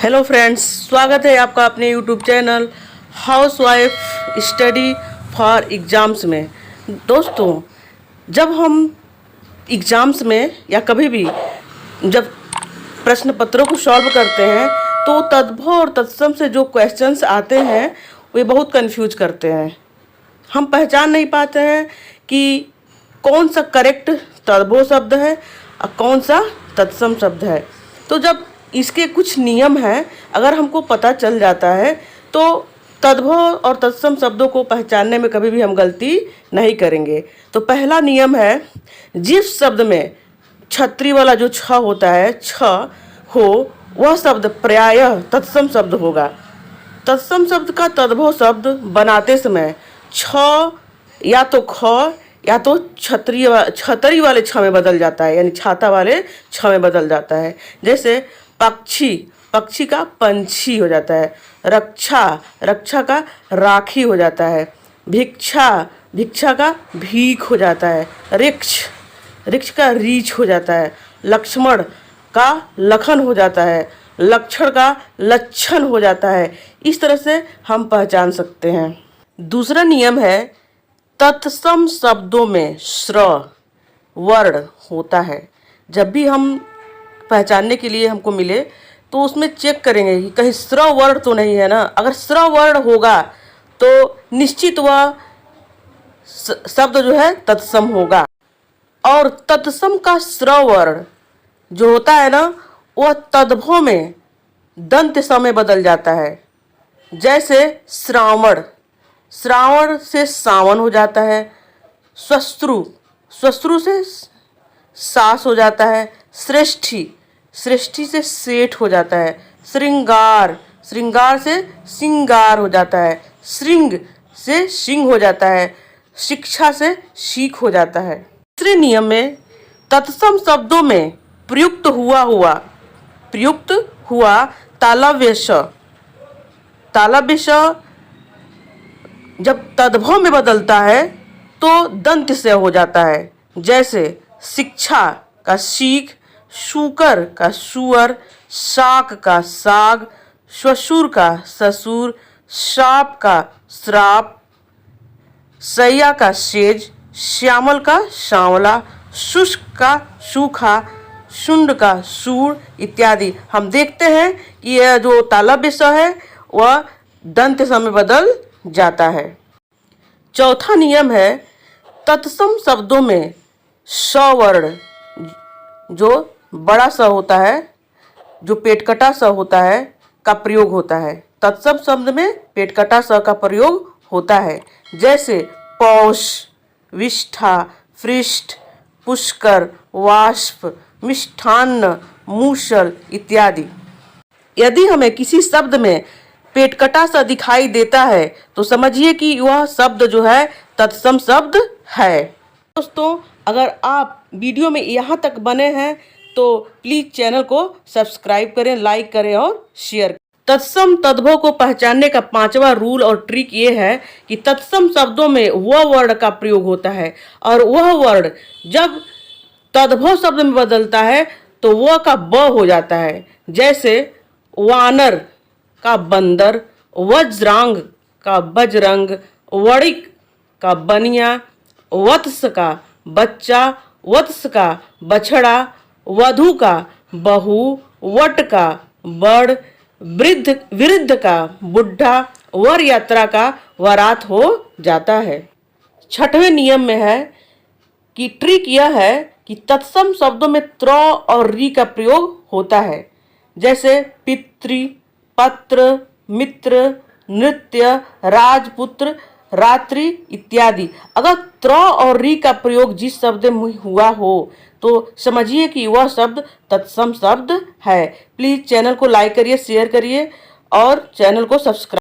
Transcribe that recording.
Hello friends, स्वागत है आपका अपने YouTube channel house wife study for exams में। दोस्तों, जब हम एग्ज़ाम्स में या कभी भी जब प्रश्न पत्रों को सॉल्व करते हैं तो तद्भव और तत्सम से जो क्वेश्चंस आते हैं वे बहुत कंफ्यूज करते हैं। हम पहचान नहीं पाते हैं कि कौन सा करेक्ट तद्भव शब्द है और कौन सा तत्सम शब्द है। तो जब इसके कुछ नियम हैं, अगर हमको पता चल जाता है तो तद्भव और तत्सम शब्दों को पहचानने में कभी भी हम गलती नहीं करेंगे। तो पहला नियम है, जिस शब्द में छतरी वाला जो छ होता है, छ हो, वह शब्द प्रायः तत्सम शब्द होगा। तत्सम शब्द का तद्भव शब्द बनाते समय छ या तो ख या तो छतरी वाले छ में बदल जाता है, यानी छाता वाले छ में बदल जाता है। जैसे पक्षी, पक्षी का पंछी हो जाता है। रक्षा, रक्षा का राखी हो जाता है। भिक्षा, भिक्षा का भीख हो जाता है। ऋक्ष, ऋक्ष का रीछ हो जाता है। लक्ष्मण का लखन हो जाता है। लक्षण का लक्षण हो जाता है। इस तरह से हम पहचान सकते हैं। दूसरा नियम है, तत्सम शब्दों में स्र वर्ण होता है। जब भी हम पहचानने के लिए हमको मिले तो उसमें चेक करेंगे कि कहीं स्र वर्ण तो नहीं है ना। अगर स्र वर्ण होगा तो निश्चित वह शब्द जो है तत्सम होगा। और तत्सम का स्र वर्ण जो होता है ना, वह तद्भव में दंत स में बदल जाता है। जैसे श्रावण, श्रावण से सावन हो जाता है। श्वश्रु, श्वश्रु से सास हो जाता है। श्रेष्ठी, श्रेष्ठी से सेठ हो जाता है। श्रृंगार, श्रृंगार से सिंगार हो जाता है। श्रृंग से सिंह हो जाता है। शिक्षा से सीख हो जाता है। तीसरे नियम में, तत्सम शब्दों में प्रयुक्त हुआ तालव्य श, तालव्य श जब तद्भव में बदलता है तो दंत से हो जाता है। जैसे शिक्षा का सीख, शूकर का सुअर, शाक का साग, श्वशुर का ससुर, श्राप का श्राप, सैया का सेज, श्यामल का सांवला, शुष्क का सूखा, शुंड का सूर इत्यादि। हम देखते हैं कि यह जो तालव्य स है वह दंत स में बदल जाता है। चौथा नियम है, तत्सम शब्दों में स वर्ण जो बड़ा स होता है, जो पेटकटा स होता है, का प्रयोग होता है। तत्सम शब्द में पेटकटा स का प्रयोग होता है। जैसे पौष, विष्ठा, पृष्ठ, पुष्कर, वाष्प, मिष्ठान्न, मूसल इत्यादि। यदि हमें किसी शब्द में पेटकटा सा दिखाई देता है तो समझिए कि वह शब्द जो है तत्सम शब्द है। दोस्तों, अगर आप वीडियो में यहाँ तक बने हैं तो प्लीज़ चैनल को सब्सक्राइब करें, लाइक करें और शेयर करें। तत्सम तद्भव को पहचानने का पांचवा रूल और ट्रिक ये है कि तत्सम शब्दों में वह वर्ण का प्रयोग होता है और वह वर्ण जब तद्भव शब्द में बदलता है तो वह का ब हो जाता है। जैसे वानर का बंदर, वज्रांग का बजरंग, वणिक का बनिया, वत्स का बच्चा, वत्स का बछड़ा, वधु का बहू, वट का बड़, वृद्ध का बुढ़ा, वर यात्रा का वरात हो जाता है। छठवें नियम में है कि ट्रिक यह है कि तत्सम शब्दों में त्र और री का प्रयोग होता है। जैसे पितृ, पत्र, मित्र, नृत्य, राजपुत्र, रात्रि इत्यादि। अगर त्र और री का प्रयोग जिस शब्द में हुआ हो तो समझिए कि वह शब्द तत्सम शब्द है। प्लीज़ चैनल को लाइक करिए, शेयर करिए और चैनल को सब्सक्राइब